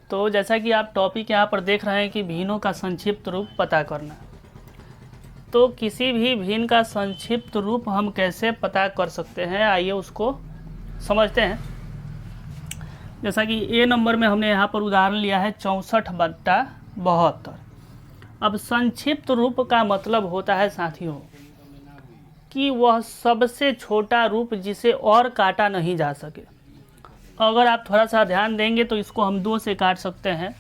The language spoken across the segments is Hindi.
तो जैसा कि आप टॉपिक यहाँ पर देख रहे हैं कि भिन्नों का संक्षिप्त रूप पता करना। तो किसी भी भिन्न का संक्षिप्त रूप हम कैसे पता कर सकते हैं, आइए उसको समझते हैं। जैसा कि ए नंबर में हमने यहाँ पर उदाहरण लिया है 64/72। अब संक्षिप्त रूप का मतलब होता है साथियों कि वह सबसे छोटा रूप जिसे और काटा नहीं जा सके। अगर आप थोड़ा सा ध्यान देंगे तो इसको हम 2 से काट सकते हैं,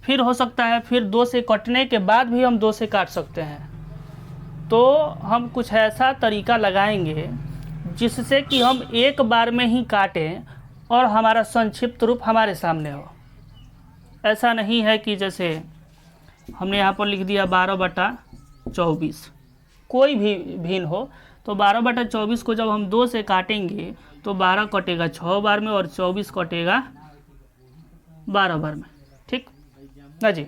फिर हो सकता है फिर 2 से कटने के बाद भी हम 2 से काट सकते हैं। तो हम कुछ ऐसा तरीका लगाएंगे जिससे कि हम एक बार में ही काटें और हमारा संक्षिप्त रूप हमारे सामने हो। ऐसा नहीं है कि जैसे हमने यहाँ पर लिख दिया 12/24, कोई भी भिन्न हो तो 12/24 को जब हम 2 से काटेंगे तो 12 कटेगा 6 बार में और 24 कटेगा 12 बार में। ठीक ना जी?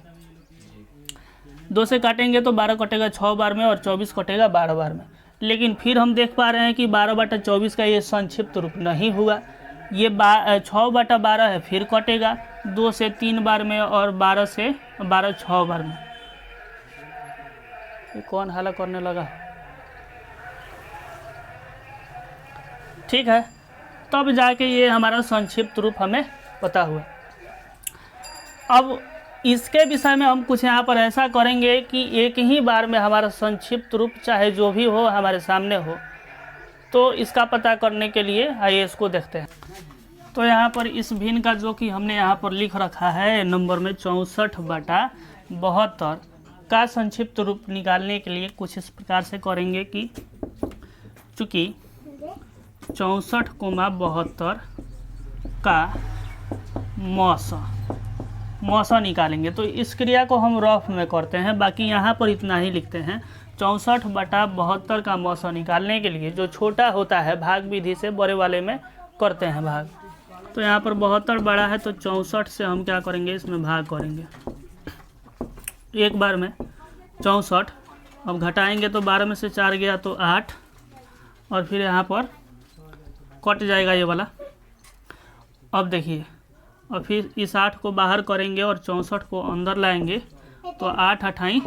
2 से काटेंगे तो 12 कटेगा 6 बार में और 24 कटेगा 12 बार में। लेकिन फिर हम देख पा रहे हैं कि 12/24 का ये संक्षिप्त रूप नहीं हुआ। ये 6/12 है, फिर कटेगा 2 से 3 बार में और 12 से 12 6 बार में। ये कौन हल्ला करने लगा? ठीक है, तब जाके ये हमारा संक्षिप्त रूप हमें पता हुआ। अब इसके विषय में हम कुछ यहाँ पर ऐसा करेंगे कि एक ही बार में हमारा संक्षिप्त रूप चाहे जो भी हो हमारे सामने हो। तो इसका पता करने के लिए आइए इसको देखते हैं। तो यहाँ पर इस भिन्न का जो कि हमने यहाँ पर लिख रखा है नंबर में 64/72 का संक्षिप्त रूप निकालने के लिए कुछ इस प्रकार से करेंगे कि चूँकि 64,72 का मौसा निकालेंगे तो इस क्रिया को हम रफ में करते हैं, बाकी यहाँ पर इतना ही लिखते हैं। 64/72 का मौसा निकालने के लिए जो छोटा होता है भाग विधि से बड़े वाले में करते हैं भाग। तो यहाँ पर 72 बड़ा है तो 64 से हम क्या करेंगे, इसमें भाग करेंगे एक बार में 64। अब घटाएंगे तो 12 में से 4 गया तो 8 और फिर यहाँ पर कट जाएगा ये वाला। अब देखिए, और फिर इस 8 को बाहर करेंगे और 64 को अंदर लाएंगे तो 8 8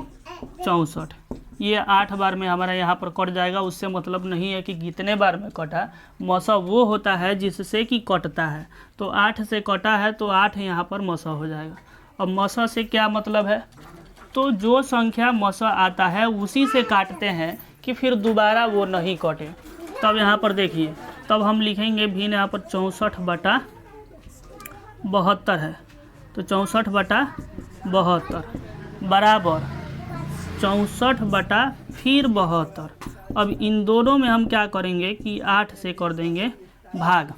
64। ये 8 बार में हमारा यहाँ पर कट जाएगा। उससे मतलब नहीं है कि कितने बार में कटा, मौसा वो होता है जिससे कि कटता है। तो 8 से कटा है तो 8 यहाँ पर मौसा हो जाएगा। अब मौसा से क्या मतलब है, तो जो संख्या मौसा आता है उसी से काटते हैं कि फिर दोबारा वो नहीं कटे। तब यहाँ पर देखिए, तब हम लिखेंगे भिन्न यहाँ पर 64/72 है तो 64/72 बराबर 64/72। अब इन दोनों में हम क्या करेंगे कि 8 से कर देंगे भाग,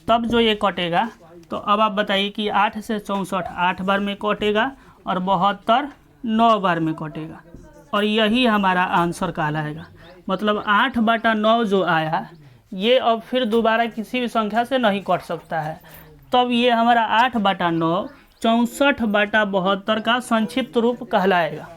तब जो ये कटेगा। तो अब आप बताइए कि 8 से 64 8 बार में कटेगा और 72 9 बार में कटेगा और यही हमारा आंसर कहलाएगा। मतलब 8/9 जो आया ये अब फिर दोबारा किसी भी संख्या से नहीं कट सकता है। तब ये हमारा 8/9 64/72 का संक्षिप्त रूप कहलाएगा।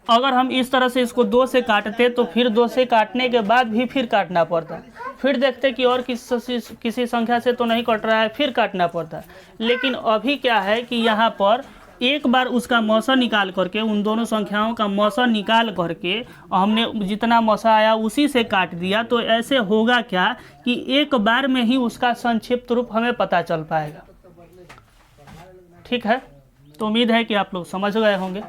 अगर हम इस तरह से इसको 2 से काटते तो फिर 2 से काटने के बाद भी फिर काटना पड़ता, फिर देखते कि और किसी संख्या से तो नहीं कट रहा है, फिर काटना पड़ता। लेकिन अभी क्या है कि यहाँ पर एक बार उसका मौसा निकाल करके, उन दोनों संख्याओं का मौसा निकाल करके हमने जितना मौसा आया उसी से काट दिया। तो ऐसे होगा क्या कि एक बार में ही उसका संक्षिप्त रूप हमें पता चल पाएगा। ठीक है, तो उम्मीद है कि आप लोग समझ गए होंगे।